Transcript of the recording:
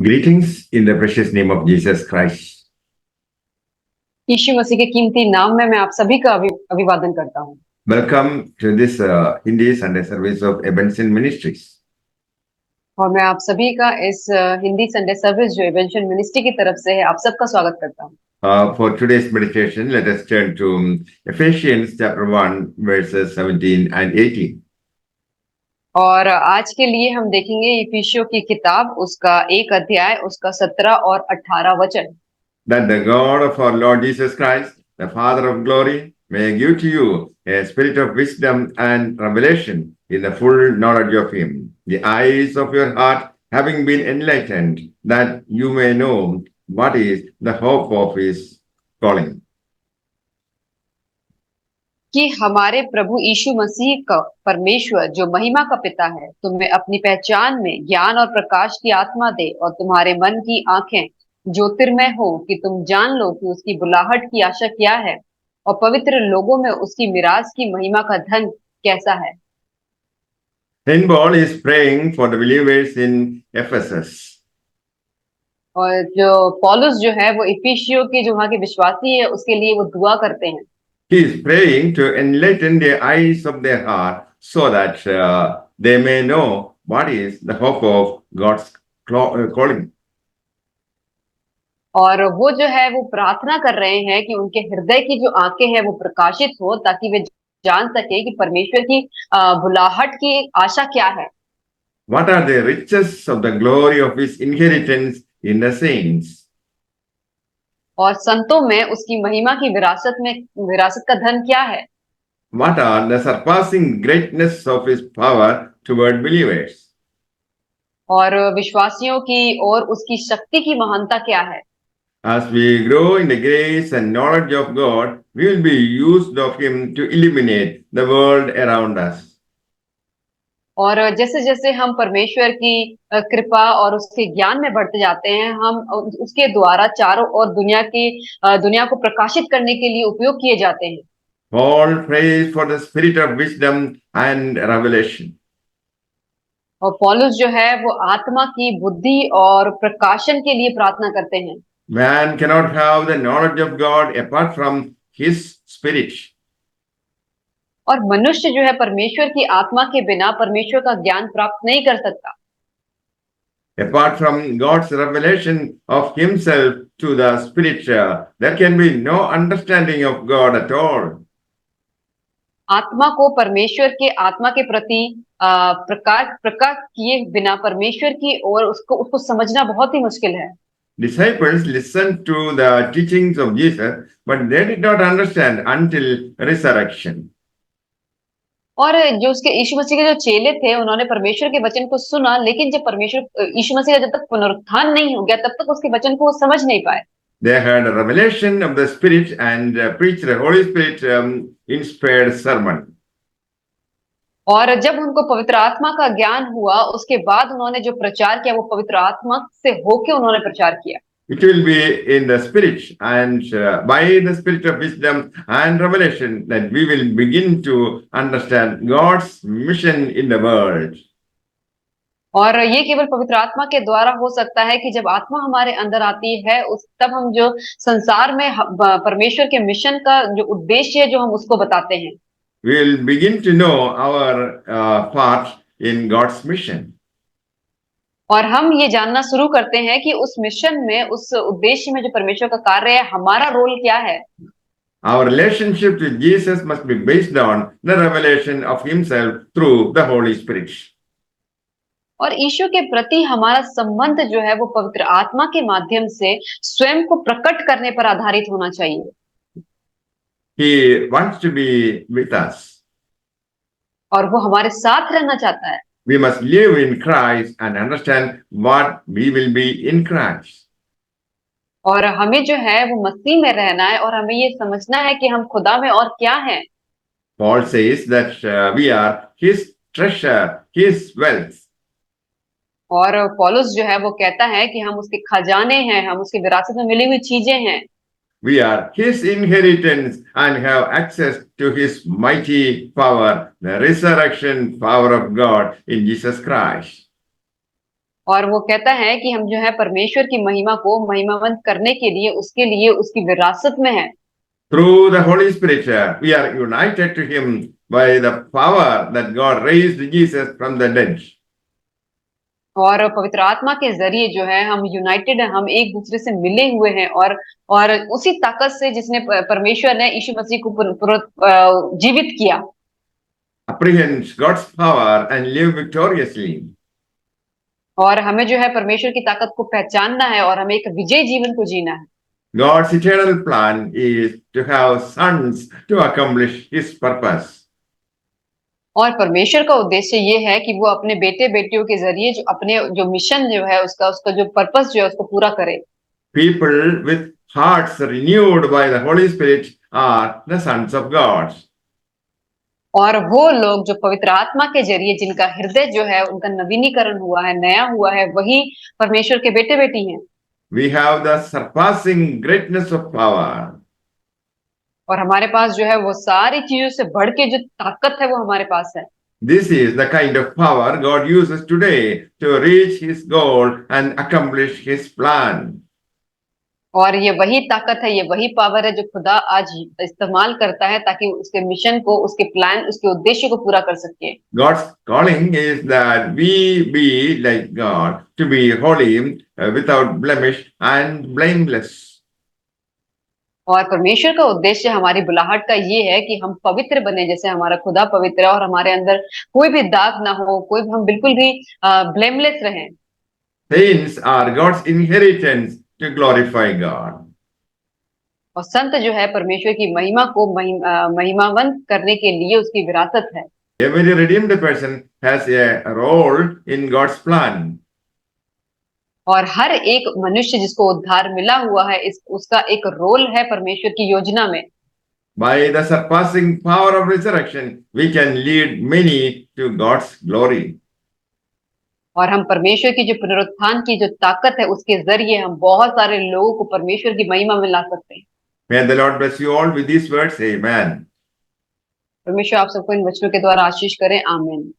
Greetings in the precious name of Jesus Christ. यीशु मसीह के कीमती नाम में मैं आप सभी का अभिवादन करता हूँ। Welcome to this Hindi Sunday service of Ebenson Ministries. और मैं आप सभी का इस हिंदी संडे सर्विस जो एवेंशन मिनिस्ट्री की तरफ से है आप सबका स्वागत करता हूँ। For today's meditation, let us turn to Ephesians chapter 1 verses 17 and 18. और आज के लिए हम देखेंगे इफिसियों की किताब उसका 1 अध्याय उसका 17 और 18 वचन। That the God of our Lord Jesus Christ, the Father of glory, may give to you a spirit of wisdom and revelation in the full knowledge of Him, the eyes of your heart having been enlightened, that you may know what is the hope of His calling. कि हमारे प्रभु यीशु मसीह का परमेश्वर जो महिमा का पिता है तुम्हें अपनी पहचान में ज्ञान और प्रकाश की आत्मा दे और तुम्हारे मन की आंखें ज्योतिर्मय हो कि तुम जान लो कि उसकी बुलाहट की आशा क्या है और पवित्र लोगों में उसकी मिरास की महिमा का धन कैसा है। Then Paul is praying for the believers in Ephesus. और जो पौलुस जो है वो इफिसियों के जो वहाँ के विश्वासी है उसके लिए वो दुआ करते हैं। He is praying to enlighten the eyes of their heart so that they may know what is the hope of God's calling. और वो जो है वो प्रार्थना कर रहे हैं कि उनके हृदय की जो आंखें हैं वो प्रकाशित हो ताकि वे जान सके कि परमेश्वर की बुलाहट की आशा क्या है। What are the riches of the glory of His inheritance in the saints? और संतों में उसकी महिमा की विरासत का धन क्या है। What are the surpassing greatness of His power toward believers? और विश्वासियों की और उसकी शक्ति की महानता क्या है। As we grow in the grace and knowledge of God, we will be used of Him to illuminate the world around us. और जैसे जैसे हम परमेश्वर की कृपा और उसके ज्ञान में बढ़ते जाते हैं हम उसके द्वारा चारों ओर दुनिया को प्रकाशित करने के लिए उपयोग किए जाते हैं। Paul prays for the spirit of wisdom and revelation. और पौलुस जो है वो आत्मा की बुद्धि और प्रकाशन के लिए प्रार्थना करते हैं। Man cannot have the knowledge of God apart from His spirit. और मनुष्य जो है परमेश्वर की आत्मा के बिना परमेश्वर का ज्ञान प्राप्त नहीं कर सकता। Apart from God's revelation of Himself to the Spirit, there can be no understanding of God at all. आत्मा को परमेश्वर के आत्मा के प्रति प्रकाश किए बिना परमेश्वर की और उसको समझना बहुत ही मुश्किल है। Disciples listened to the teachings of Jesus, but they did not understand until resurrection. और जो उसके यीशु मसीह के जो चेले थे उन्होंने परमेश्वर के वचन को सुना लेकिन जब परमेश्वर यीशु मसीह का जब तक पुनरुत्थान नहीं हो गया तब तक उसके वचन को वो समझ नहीं पाए। They had a revelation of the Spirit and preached the Holy Spirit inspired sermon. और जब उनको पवित्र आत्मा का ज्ञान हुआ उसके बाद उन्होंने जो प्रचार किया वो पवित्र आत्मा से होके उन्होंने प्रचार किया। It will be in the Spirit and by the Spirit of wisdom and revelation that we will begin to understand God's mission in the world. और ये केवल पवित्र आत्मा के द्वारा हो सकता है कि जब आत्मा हमारे अंदर आती है तब हम जो संसार में परमेश्वर के मिशन का जो उद्देश्य है जो हम उसको बताते हैं। We will begin to know our part in God's mission. और हम ये जानना शुरू करते हैं कि उस मिशन में उस उद्देश्य में जो परमेश्वर का कार्य है हमारा रोल क्या है। Our relationship with Jesus must be based on the revelation of Himself through the Holy Spirit. और यीशु के प्रति हमारा संबंध जो है वो पवित्र आत्मा के माध्यम से स्वयं को प्रकट करने पर आधारित होना चाहिए। He wants to be with us. और वो हमारे साथ रहना चाहता है। We must live in Christ and understand what we will be in Christ. और हमें जो है वो मसीह में रहना है और हमें ये समझना है कि हम खुदा में और क्या हैं। Paul says that we are His treasure, His wealth. और पौलुस जो है वो कहता है कि हम उसके खजाने हैं, हम उसकी विरासत में मिली हुई चीजें हैं। We are His inheritance and have access to His mighty power, the resurrection power of God in Jesus Christ. और वो कहता है कि हम जो है परमेश्वर की महिमा को महिमावंत करने के लिए उसकी विरासत में है। Through the Holy Spirit, we are united to Him by the power that God raised Jesus from the dead. और पवित्र आत्मा के जरिए जो है हम यूनाइटेड हैं, हम एक दूसरे से मिले हुए हैं और उसी ताकत से जिसने परमेश्वर ने यीशु मसीह को जीवित किया, Apprehends God's power and live victoriously. और हमें जो है परमेश्वर की ताकत को पहचानना है और हमें एक विजयी जीवन को जीना है। God's eternal plan is to have sons to accomplish His purpose. और परमेश्वर का उद्देश्य ये है कि वो अपने बेटे बेटियों के जरिए जो अपने जो मिशन जो है उसका जो पर्पस जो है उसको पूरा करे। People with hearts renewed by the Holy Spirit are the sons of God. और वो लोग जो पवित्र आत्मा के जरिए जिनका हृदय जो है उनका नवीनीकरण हुआ है, नया हुआ है, वही परमेश्वर के बेटे बेटी हैं। We have the surpassing greatness of power. और हमारे पास जो है वो सारी चीजों से बढ़ के जो ताकत है वो हमारे पास है। This is the kind of power God uses today to reach His goal and accomplish His plan. और ये वही ताकत है, ये वही पावर है जो खुदा आज इस्तेमाल करता है ताकि उसके मिशन को, उसके प्लान, उसके उद्देश्य को पूरा कर सके। God's calling is that we be like God, to be holy, without blemish and blameless. और परमेश्वर का उद्देश्य हमारी बुलाहट का ये है कि हम पवित्र बने जैसे हमारा खुदा पवित्र है और हमारे अंदर कोई भी दाग ना हो, हम बिल्कुल भी ब्लेमलेस रहें। Saints are God's inheritance to glorify God. और संत जो है परमेश्वर की महिमा को महिमावंत करने के लिए उसकी विरासत है। Every redeemed person has a role in God's plan. और हर एक मनुष्य जिसको उद्धार मिला हुआ है उसका एक रोल है परमेश्वर की योजना में। By the surpassing power of resurrection, we can lead many to God's glory. और हम परमेश्वर की जो पुनरुत्थान की जो ताकत है उसके जरिए हम बहुत सारे लोगों को परमेश्वर की महिमा में ला सकते हैं। May the Lord bless you all with these words. Amen. परमेश्वर आप सबको इन वचनों के द्वारा आशीष करें। आमीन।